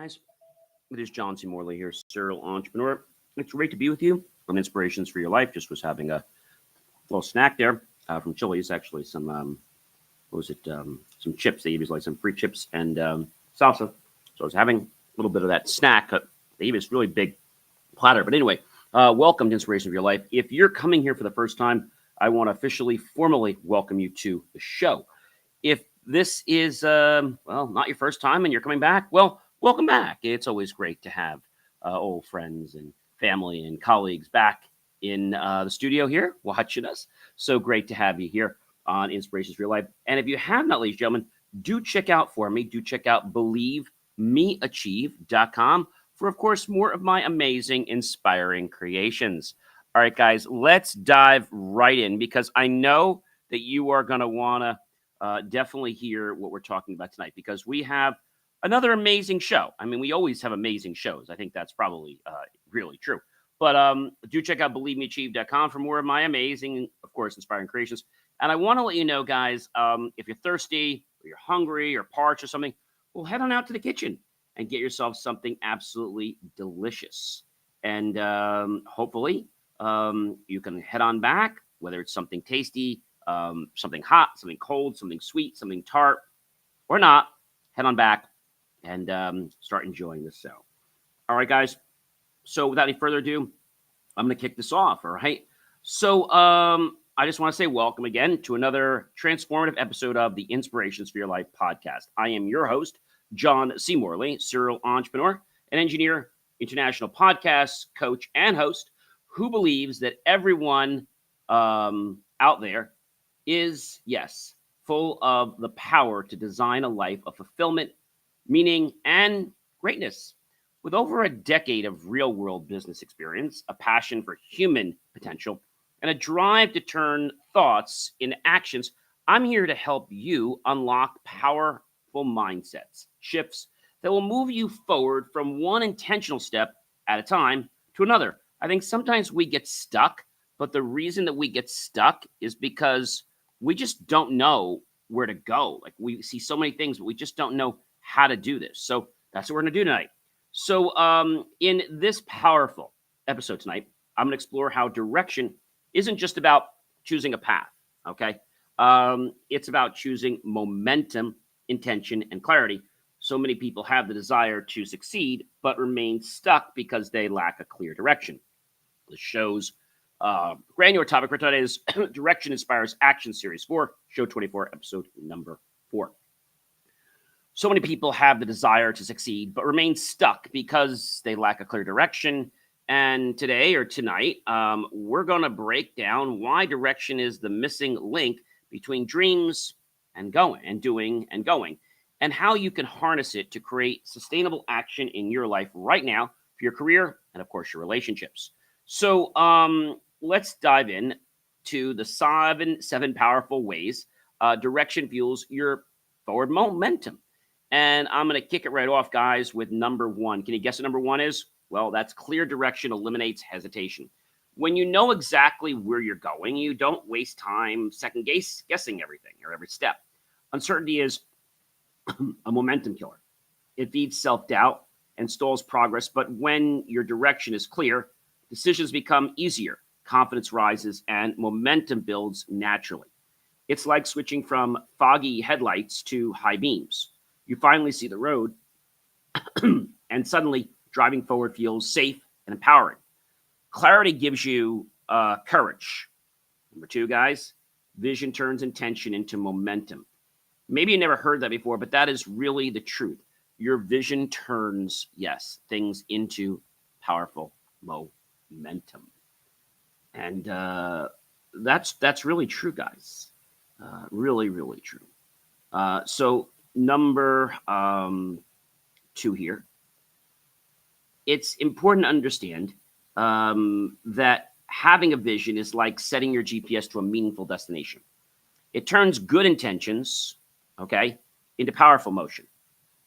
guys. It is John C. Morley here, serial entrepreneur. It's great to be with you on Inspirations for Your Life. Just was having a little snack there from Chili's, actually some, some chips. They gave us like some free chips and salsa. So I was having a little bit of that snack. They gave us this really big platter. But anyway, welcome to Inspirations for Your Life. If you're coming here for the first time, I want to formally welcome you to the show. If this is, not your first time and you're coming back, well, welcome back. It's always great to have old friends and family and colleagues back in the studio here watching us. So great to have you here on Inspirations for Your Life. And if you have not, ladies and gentlemen, do check out BelieveMeAchieve.com for, of course, more of my amazing, inspiring creations. All right, guys, let's dive right in because I know that you are going to want to definitely hear what we're talking about tonight because we have another amazing show. I mean, we always have amazing shows. I think that's probably really true. But do check out BelieveMeAchieve.com for more of my amazing, of course, inspiring creations. And I want to let you know, guys, if you're thirsty or you're hungry or parched or something, well, head on out to the kitchen and get yourself something absolutely delicious. And hopefully you can head on back, whether it's something tasty, something hot, something cold, something sweet, something tart, or not, head on back and start enjoying the show. All right, guys. So without any further ado, I'm going to kick this off, all right? So I just want to say welcome again to another transformative episode of the Inspirations for Your Life podcast. I am your host, John C. Morley, serial entrepreneur, an engineer, international podcast coach, and host who believes that everyone out there is, yes, full of the power to design a life of fulfillment, meaning, and greatness. With over a decade of real-world business experience, a passion for human potential, and a drive to turn thoughts into actions, I'm here to help you unlock powerful mindsets, shifts that will move you forward from one intentional step at a time to another. I think sometimes we get stuck, but the reason that we get stuck is because we just don't know where to go. Like we see so many things, but we just don't know how to do this. So that's what we're going to do tonight. So in this powerful episode tonight, I'm going to explore how direction isn't just about choosing a path, okay? It's about choosing momentum, intention, and clarity. So many people have the desire to succeed, but remain stuck because they lack a clear direction. The show's granular topic for today is Direction Inspires Action Series 4, Show 24, Episode number 4. So many people have the desire to succeed, but remain stuck because they lack a clear direction. And today or tonight, we're going to break down why direction is the missing link between dreams and doing, and how you can harness it to create sustainable action in your life right now for your career and, of course, your relationships. So let's dive in to the seven powerful ways direction fuels your forward momentum. And I'm going to kick it right off, guys, with number one. Can you guess what number one is? Well, that's clear direction eliminates hesitation. When you know exactly where you're going, you don't waste time guessing everything or every step. Uncertainty is a momentum killer. It feeds self-doubt and stalls progress. But when your direction is clear, decisions become easier, confidence rises, and momentum builds naturally. It's like switching from foggy headlights to high beams. You finally see the road, and suddenly driving forward feels safe and empowering. Clarity gives you courage. Number two, guys, vision turns intention into momentum. Maybe you never heard that before, but that is really the truth. Your vision turns, yes, things into powerful momentum. And that's really true, guys. Really, really true. So number two here. It's important to understand that having a vision is like setting your GPS to a meaningful destination. It turns good intentions, okay, into powerful motion.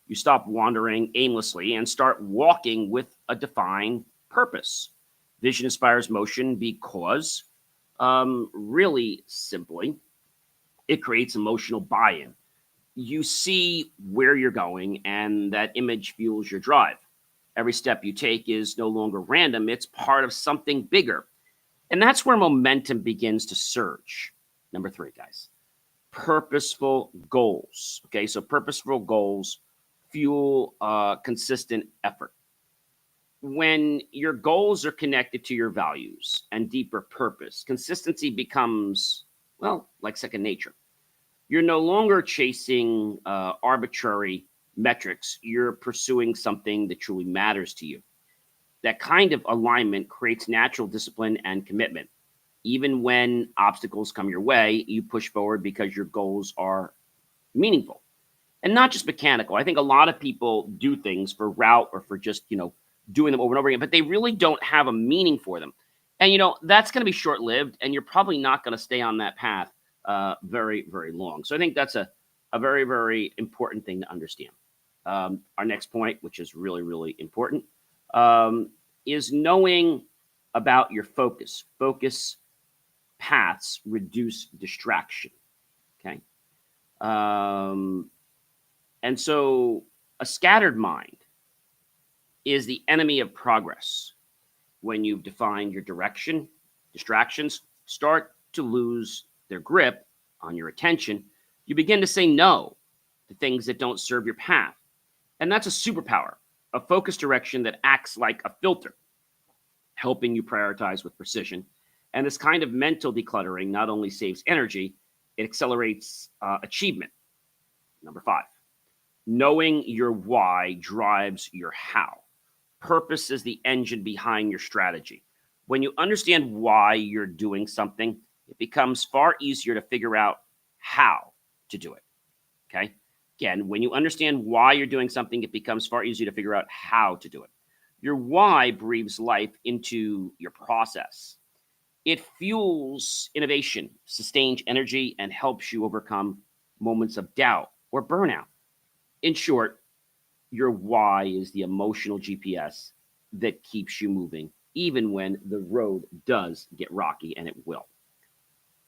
You stop wandering aimlessly and start walking with a defined purpose. Vision inspires motion because, really simply, it creates emotional buy-in. You see where you're going, and that image fuels your drive. Every step you take is no longer random, it's part of something bigger. And that's where momentum begins to surge. Number three, guys, purposeful goals. Okay, so purposeful goals fuel consistent effort. When your goals are connected to your values and deeper purpose, consistency becomes, well, like second nature. You're no longer chasing arbitrary metrics. You're pursuing something that truly matters to you. That kind of alignment creates natural discipline and commitment. Even when obstacles come your way, you push forward because your goals are meaningful and not just mechanical. I think a lot of people do things for route or for just, doing them over and over again, but they really don't have a meaning for them. And, that's going to be short lived, and you're probably not going to stay on that path very, very long. So I think that's a very, very important thing to understand. Our next point, which is really, really important, is knowing about your focus. Focus paths reduce distraction. Okay. And so a scattered mind is the enemy of progress. When you've defined your direction, distractions start to lose their grip on your attention. You begin to say no to things that don't serve your path. And that's a superpower, a focused direction that acts like a filter, helping you prioritize with precision. And this kind of mental decluttering not only saves energy, it accelerates achievement. Number five, knowing your why drives your how. Purpose is the engine behind your strategy. When you understand why you're doing something, it becomes far easier to figure out how to do it. Okay? Again, when you understand why you're doing something, it becomes far easier to figure out how to do it. Your why breathes life into your process. It fuels innovation, sustains energy, and helps you overcome moments of doubt or burnout. In short, your why is the emotional GPS that keeps you moving, even when the road does get rocky, and it will.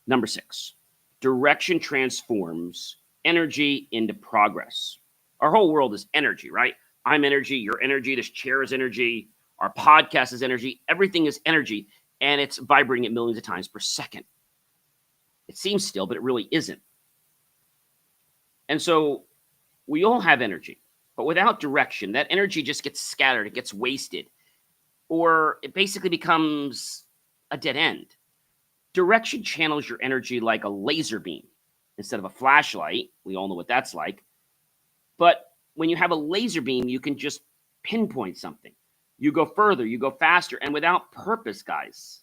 Number six, direction transforms energy into progress. Our whole world is energy, right? I'm energy, your energy, this chair is energy, our podcast is energy, everything is energy, and it's vibrating at millions of times per second. It seems still, but it really isn't. And so we all have energy, but without direction, that energy just gets scattered, it gets wasted, or it basically becomes a dead end. Direction channels your energy like a laser beam instead of a flashlight. We all know what that's like. But when you have a laser beam, you can just pinpoint something. You go further, you go faster, and without purpose, guys,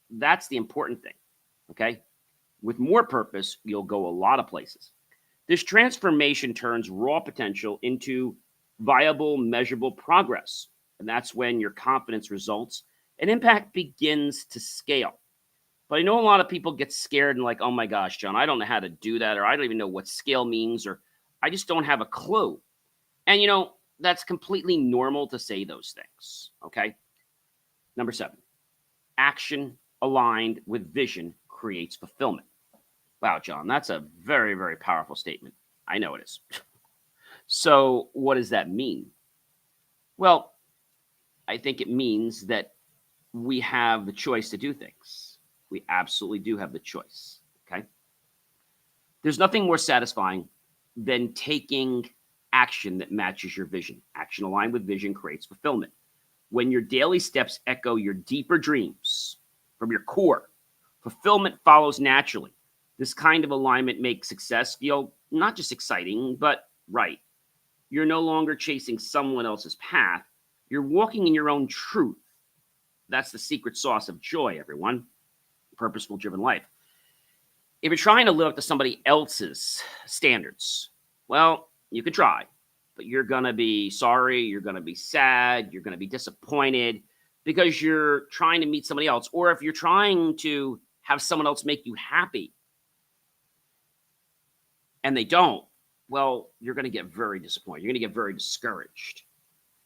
that's the important thing, okay? With more purpose, you'll go a lot of places. This transformation turns raw potential into viable, measurable progress. And that's when your confidence results and impact begins to scale. But I know a lot of people get scared and like, oh my gosh, John, I don't know how to do that, or I don't even know what scale means, or I just don't have a clue. And that's completely normal to say those things, okay? Number seven, action aligned with vision creates fulfillment. Wow, John, that's a very, very powerful statement. I know it is. So what does that mean? Well, I think it means that we have the choice to do things. We absolutely do have the choice, okay? There's nothing more satisfying than taking action that matches your vision. Action aligned with vision creates fulfillment. When your daily steps echo your deeper dreams from your core, fulfillment follows naturally. This kind of alignment makes success feel not just exciting, but right. You're no longer chasing someone else's path. You're walking in your own truth. That's the secret sauce of joy, everyone. Purposeful, driven life. If you're trying to live up to somebody else's standards, well, you can try, but you're going to be sorry, you're going to be sad, you're going to be disappointed because you're trying to meet somebody else. Or if you're trying to have someone else make you happy and they don't, well, you're going to get very disappointed. You're going to get very discouraged.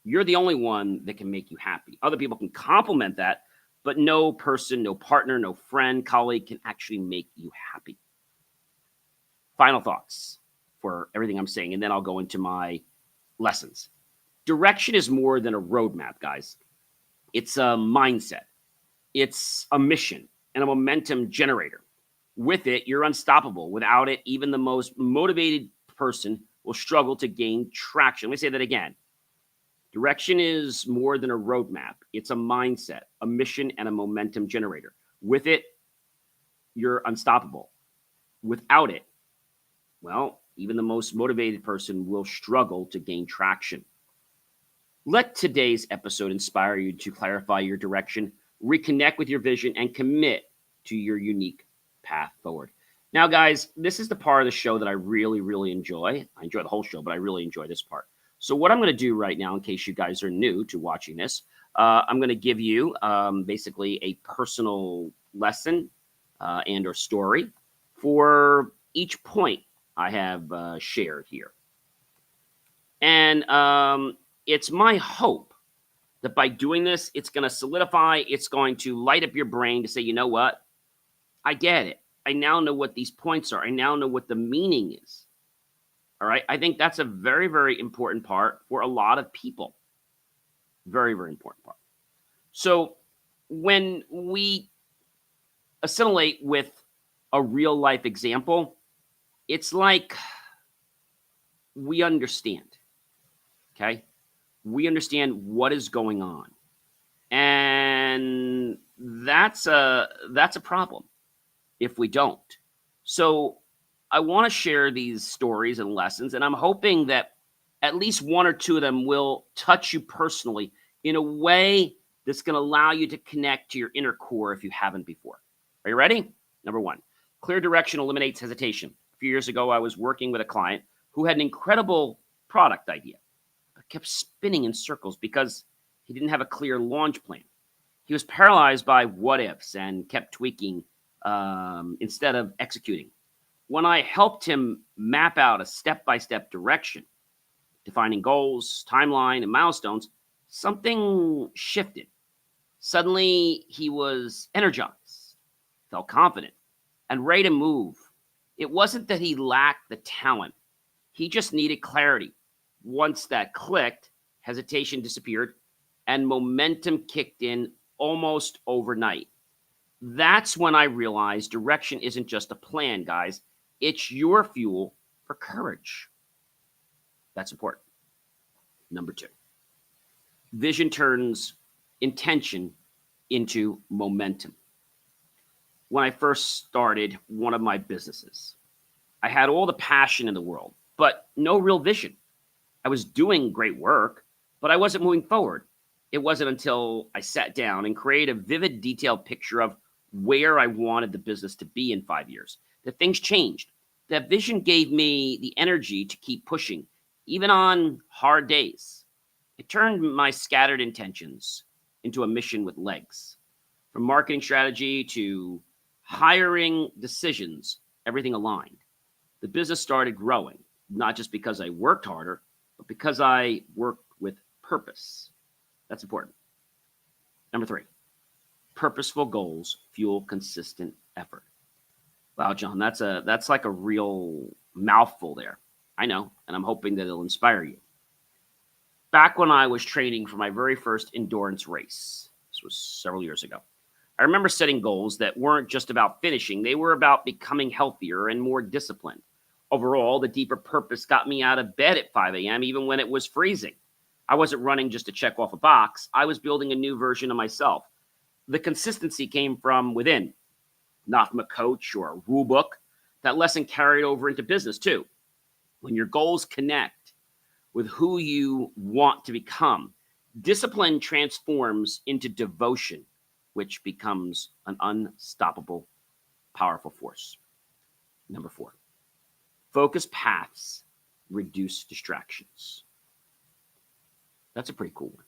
You're the only one that can make you happy. Other people can complement that, but no person, no partner, no friend, colleague can actually make you happy. Final thoughts. for everything I'm saying, and then I'll go into my lessons. Direction is more than a roadmap, guys. It's a mindset. It's a mission and a momentum generator. With it, you're unstoppable. Without it, even the most motivated person will struggle to gain traction. Let me say that again. Direction is more than a roadmap. It's a mindset, a mission, and a momentum generator. With it, you're unstoppable. Without it, well, even the most motivated person will struggle to gain traction. Let today's episode inspire you to clarify your direction, reconnect with your vision, and commit to your unique path forward. Now, guys, this is the part of the show that I really, really enjoy. I enjoy the whole show, but I really enjoy this part. So what I'm going to do right now, in case you guys are new to watching this, I'm going to give you basically a personal lesson and or story for each point I have shared here. And it's my hope that by doing this, it's going to solidify, it's going to light up your brain to say, you know what? I get it. I now know what these points are. I now know what the meaning is. All right. I think that's a very, very important part for a lot of people. Very, very important part. So when we assimilate with a real life example, it's like we understand. Okay. We understand what is going on. And that's a problem if we don't. So I want to share these stories and lessons, and I'm hoping that at least one or two of them will touch you personally in a way that's going to allow you to connect to your inner core if you haven't before. Are you ready? Number one, clear direction eliminates hesitation. A few years ago, I was working with a client who had an incredible product idea, but kept spinning in circles because he didn't have a clear launch plan. He was paralyzed by what ifs and kept tweaking instead of executing. When I helped him map out a step-by-step direction, defining goals, timeline, and milestones, something shifted. Suddenly, he was energized, felt confident, and ready to move. It wasn't that he lacked the talent. He just needed clarity. Once that clicked, hesitation disappeared, and momentum kicked in almost overnight. That's when I realized direction isn't just a plan, guys. It's your fuel for courage. That's important. Number two, vision turns intention into momentum. When I first started one of my businesses, I had all the passion in the world, but no real vision. I was doing great work, but I wasn't moving forward. It wasn't until I sat down and created a vivid, detailed picture of where I wanted the business to be in 5 years that things changed. That vision gave me the energy to keep pushing, even on hard days. It turned my scattered intentions into a mission with legs. From marketing strategy to hiring decisions, everything aligned. The business started growing, not just because I worked harder, but because I worked with purpose. That's important. Number three, purposeful goals fuel consistent effort. Wow, John, that's like a real mouthful there. I know, and I'm hoping that it'll inspire you. Back when I was training for my very first endurance race, this was several years ago, I remember setting goals that weren't just about finishing. They were about becoming healthier and more disciplined. Overall, the deeper purpose got me out of bed at 5 a.m., even when it was freezing. I wasn't running just to check off a box. I was building a new version of myself. The consistency came from within, not from a coach or a rule book. That lesson carried over into business too. When your goals connect with who you want to become, discipline transforms into devotion, which becomes an unstoppable, powerful force. Number four, focused paths reduce distractions. That's a pretty cool one.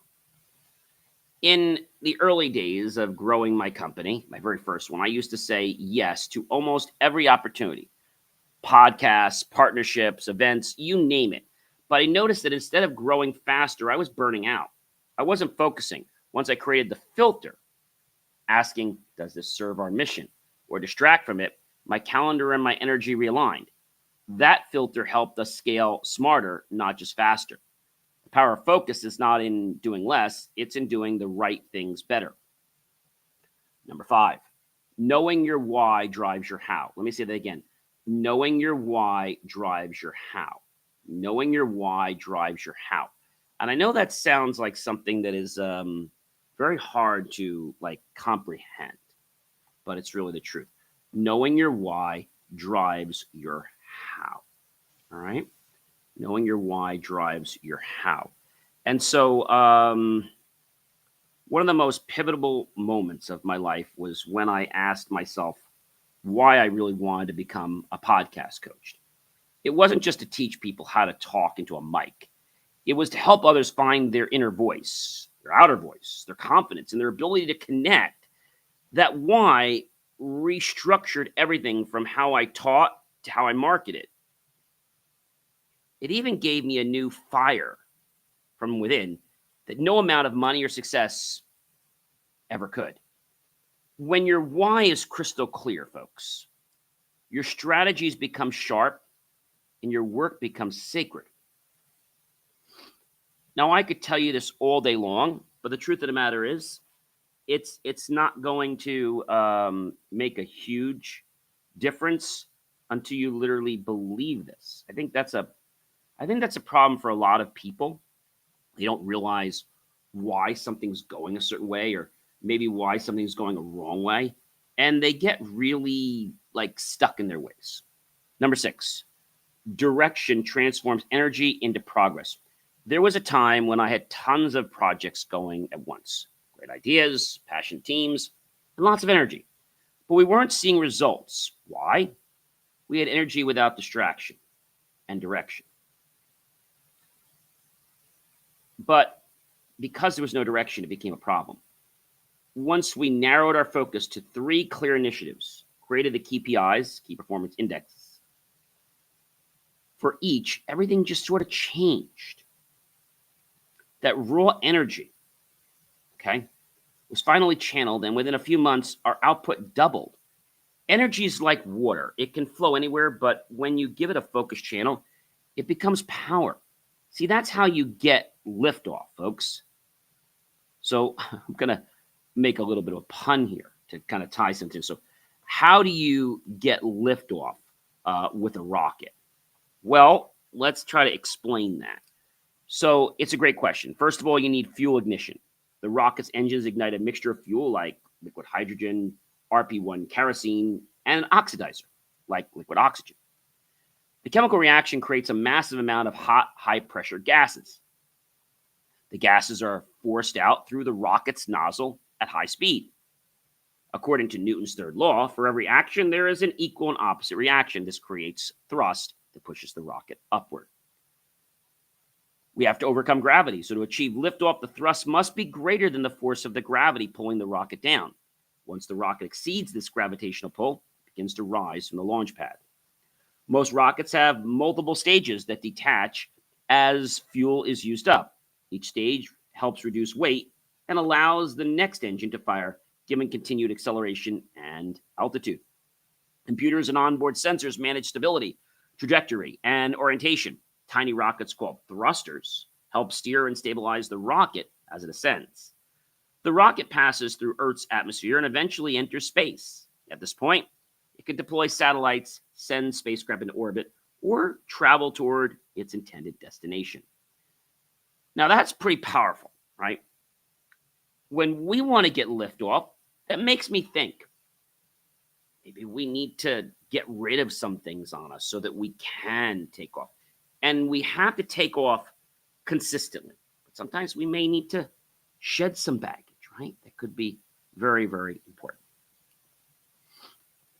In the early days of growing my company, my very first one, I used to say yes to almost every opportunity. Podcasts, partnerships, events, you name it. But I noticed that instead of growing faster, I was burning out. I wasn't focusing. Once I created the filter, asking, does this serve our mission or distract from it, my calendar and my energy realigned. That filter helped us scale smarter, not just faster. The power of focus is not in doing less, it's in doing the right things better. Number 5, knowing your why drives your how. Let me say that again. Knowing your why drives your how. Knowing your why drives your how. And I know that sounds like something that is very hard to like comprehend, but it's really the truth. Knowing your why drives your how. All right. Knowing your why drives your how. And so, one of the most pivotal moments of my life was when I asked myself why I really wanted to become a podcast coach. It wasn't just to teach people how to talk into a mic, it was to help others find their inner voice, their outer voice, their confidence, and their ability to connect. That why restructured everything from how I taught to how I marketed. It even gave me a new fire from within that no amount of money or success ever could. When your why is crystal clear, folks, your strategies become sharp and your work becomes sacred. Now, I could tell you this all day long, but the truth of the matter is, it's not going to make a huge difference until you literally believe this. I think that's a problem for a lot of people. They don't realize why something's going a certain way, or maybe why something's going a wrong way, and they get really like stuck in their ways. Number 6, direction transforms energy into progress. There was a time when I had tons of projects going at once, great ideas, passionate teams, and lots of energy, but we weren't seeing results. Why? We had energy without distraction and direction. But because there was no direction, it became a problem. Once we narrowed our focus to 3 clear initiatives, created the KPIs, key performance indexes, for each, everything just sort of changed. That raw energy, okay, was finally channeled, and within a few months, our output doubled. Energy is like water. It can flow anywhere, but when you give it a focused channel, it becomes power. See, that's how you get liftoff, folks. So I'm going to make a little bit of a pun here to kind of tie something. So how do you get liftoff with a rocket? Well, let's try to explain that. So it's a great question. First of all, you need fuel ignition. The rocket's engines ignite a mixture of fuel like liquid hydrogen, RP1 kerosene, and an oxidizer like liquid oxygen. The chemical reaction creates a massive amount of hot, high-pressure gases. The gases are forced out through the rocket's nozzle at high speed. According to Newton's third law, for every action, there is an equal and opposite reaction. This creates thrust that pushes the rocket upward. We have to overcome gravity. So to achieve liftoff, the thrust must be greater than the force of the gravity pulling the rocket down. Once the rocket exceeds this gravitational pull, it begins to rise from the launch pad. Most rockets have multiple stages that detach as fuel is used up. Each stage helps reduce weight and allows the next engine to fire, giving continued acceleration and altitude. Computers and onboard sensors manage stability, trajectory, and orientation. Tiny rockets called thrusters help steer and stabilize the rocket as it ascends. The rocket passes through Earth's atmosphere and eventually enters space. At this point, it can deploy satellites, send spacecraft into orbit, or travel toward its intended destination. Now, that's pretty powerful, right? When we want to get liftoff, that makes me think maybe we need to get rid of some things on us so that we can take off. And we have to take off consistently. But sometimes we may need to shed some baggage, right? That could be very, very important.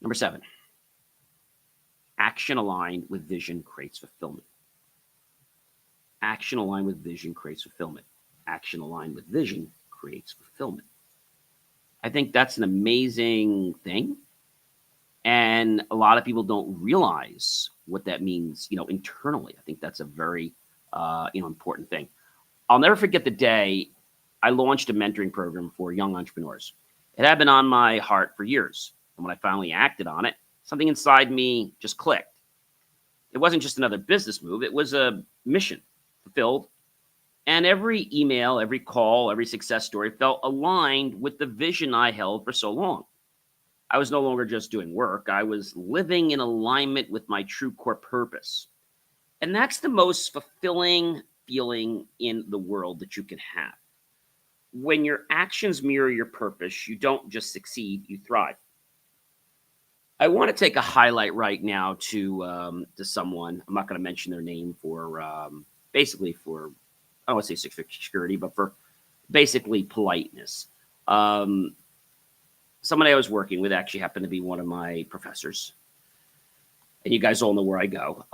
Number 7, action aligned with vision creates fulfillment. Action aligned with vision creates fulfillment. Action aligned with vision creates fulfillment. I think that's an amazing thing. And a lot of people don't realize what that means, internally. I think that's a very, important thing. I'll never forget the day I launched a mentoring program for young entrepreneurs. It had been on my heart for years. And when I finally acted on it, something inside me just clicked. It wasn't just another business move, it was a mission fulfilled. And every email, every call, every success story felt aligned with the vision I held for so long. I was no longer just doing work, I was living in alignment with my true core purpose. And that's the most fulfilling feeling in the world that you can have. When your actions mirror your purpose, you don't just succeed, you thrive. I want to take a highlight right now to someone. I'm not going to mention their name for basically for I don't want to say security, but for basically politeness. Um, Somebody I was working with actually happened to be one of my professors, and you guys all know where I go.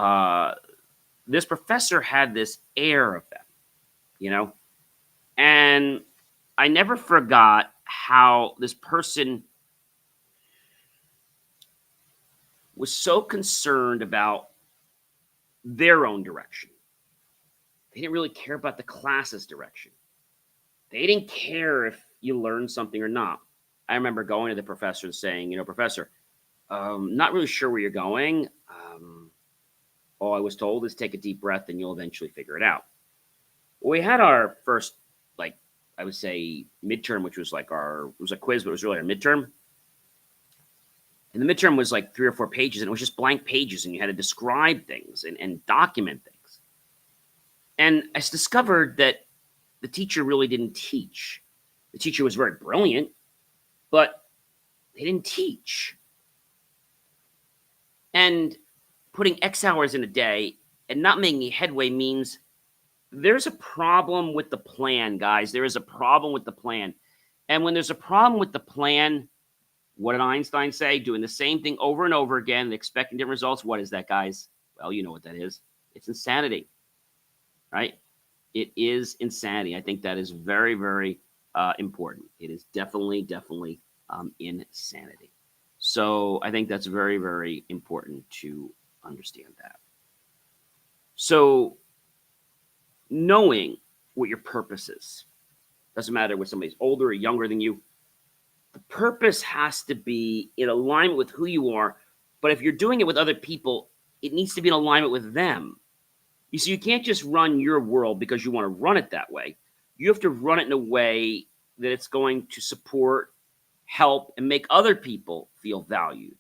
This professor had this air of them, you know, and I never forgot how this person was so concerned about their own direction. They didn't really care about the class's direction. They didn't care if you learned something or not. I remember going to the professor and saying, Professor, not really sure where you're going. All I was told is take a deep breath and you'll eventually figure it out. We had our first, like, I would say midterm, which was it was a quiz, but it was really our midterm. And the midterm was like 3 or 4 pages, and it was just blank pages, and you had to describe things and document things. And I discovered that the teacher really didn't teach. The teacher was very brilliant, but they didn't teach. And putting X hours in a day and not making headway means there's a problem with the plan, guys. There is a problem with the plan. And when there's a problem with the plan, what did Einstein say? Doing the same thing over and over again and expecting different results. What is that, guys? Well, you know what that is. It's insanity, right? It is insanity. I think that is very, very important. It is definitely insanity. So I think that's very, very important to understand that. So knowing what your purpose is, doesn't matter whether somebody's older or younger than you, the purpose has to be in alignment with who you are. But if you're doing it with other people, it needs to be in alignment with them. You see, you can't just run your world because you want to run it that way. You have to run it in a way that it's going to support, help, and make other people feel valued.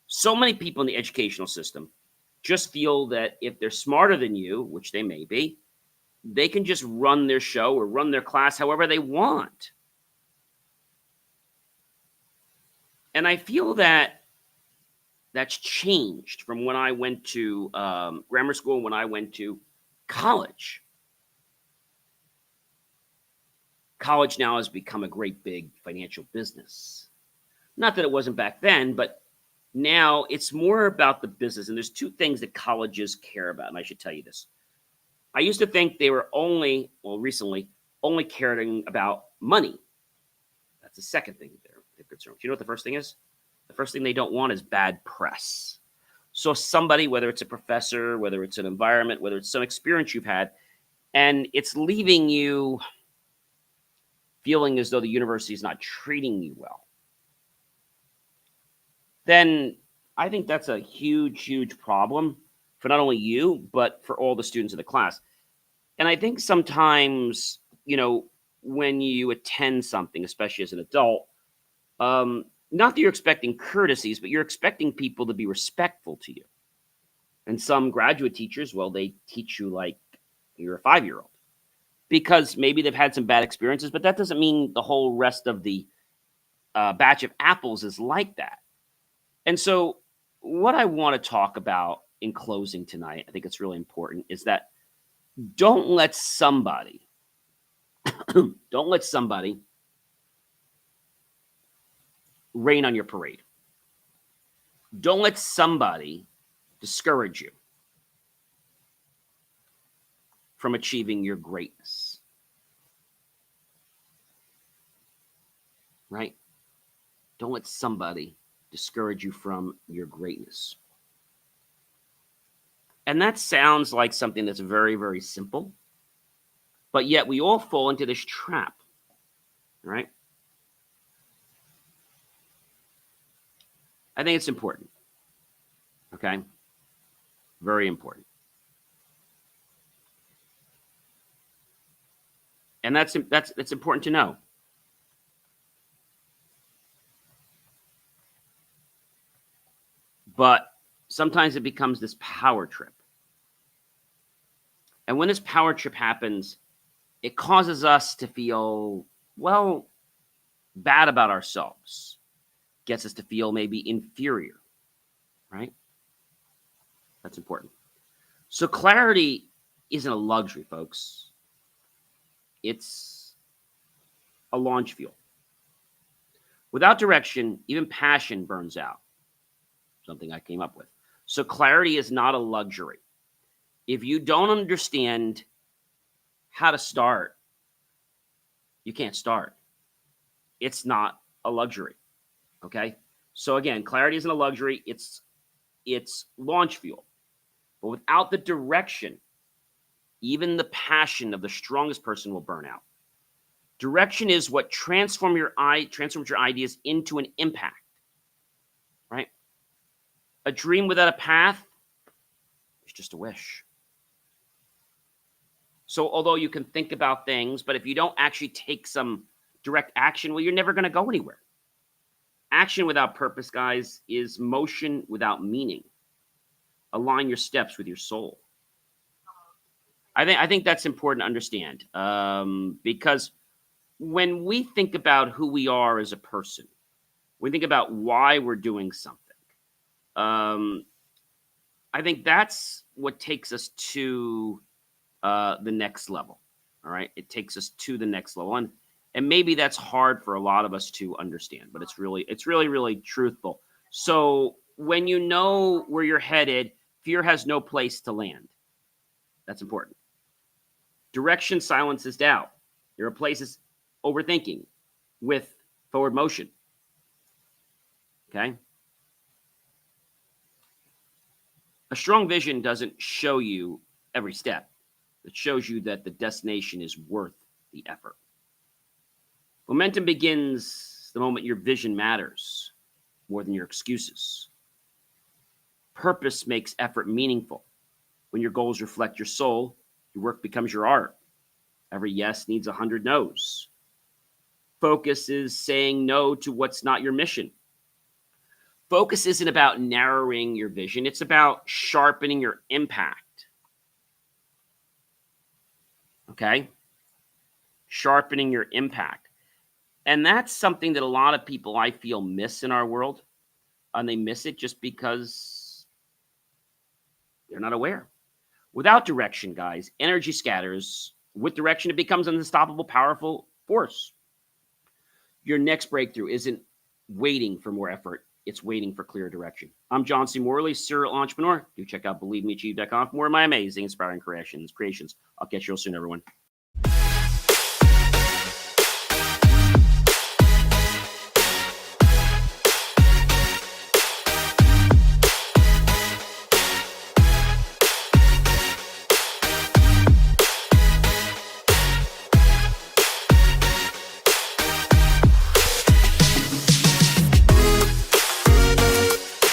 So many people in the educational system just feel that if they're smarter than you, which they may be, they can just run their show or run their class however they want. And I feel that that's changed from when I went to grammar school and when I went to college. College now has become a great big financial business. Not that it wasn't back then, but now it's more about the business. And there's 2 things that colleges care about, and I should tell you this. I used to think they were recently, only caring about money. That's the second thing they're concerned with. You know what the first thing is? The first thing they don't want is bad press. So somebody, whether it's a professor, whether it's an environment, whether it's some experience you've had, and it's leaving you feeling as though the university is not treating you well, then I think that's a huge, huge problem for not only you, but for all the students in the class. And I think sometimes, when you attend something, especially as an adult, not that you're expecting courtesies, but you're expecting people to be respectful to you. And some graduate teachers, well, they teach you like you're a 5-year-old because maybe they've had some bad experiences, but that doesn't mean the whole rest of the batch of apples is like that. And so what I want to talk about in closing tonight, I think it's really important, is that don't let somebody rain on your parade. Don't let somebody discourage you from achieving your greatness. Right? Don't let somebody discourage you from your greatness. And that sounds like something that's very, very simple, but yet we all fall into this trap, right? I think it's important, okay? Very important. And that's important to know. But sometimes it becomes this power trip. And when this power trip happens, it causes us to feel, well, bad about ourselves. Gets us to feel maybe inferior, right? That's important. So clarity isn't a luxury, folks. It's a launch fuel. Without direction, even passion burns out. Something I came up with. So clarity is not a luxury. If you don't understand how to start, you can't start. It's not a luxury. Okay? So again, clarity isn't a luxury, it's launch fuel. But without the direction, even the passion of the strongest person will burn out. Direction is what transforms your ideas into an impact. Right? A dream without a path is just a wish. So although you can think about things, but if you don't actually take some direct action, well, you're never going to go anywhere. Action without purpose, guys, is motion without meaning. Align your steps with your soul. I think that's important to understand, because when we think about who we are as a person, we think about why we're doing something. I think that's what takes us to the next level. All right, it takes us to the next level, and maybe that's hard for a lot of us to understand, but it's really truthful. So when you know where you're headed, fear has no place to land. That's important. Direction silences doubt. It replaces overthinking with forward motion. Okay. A strong vision doesn't show you every step. It shows you that the destination is worth the effort. Momentum begins the moment your vision matters more than your excuses. Purpose makes effort meaningful. When your goals reflect your soul, your work becomes your art. Every yes needs 100 no's. Focus is saying no to what's not your mission. Focus isn't about narrowing your vision. It's about sharpening your impact. Okay? Sharpening your impact. And that's something that a lot of people, I feel, miss in our world. And they miss it just because they're not aware. Without direction, guys, energy scatters. With direction, it becomes an unstoppable, powerful force. Your next breakthrough isn't waiting for more effort. It's waiting for clear direction. I'm John C. Morley, serial entrepreneur. Do check out BelieveMeAchieve.com for more of my amazing, inspiring creations. I'll catch you real soon, everyone.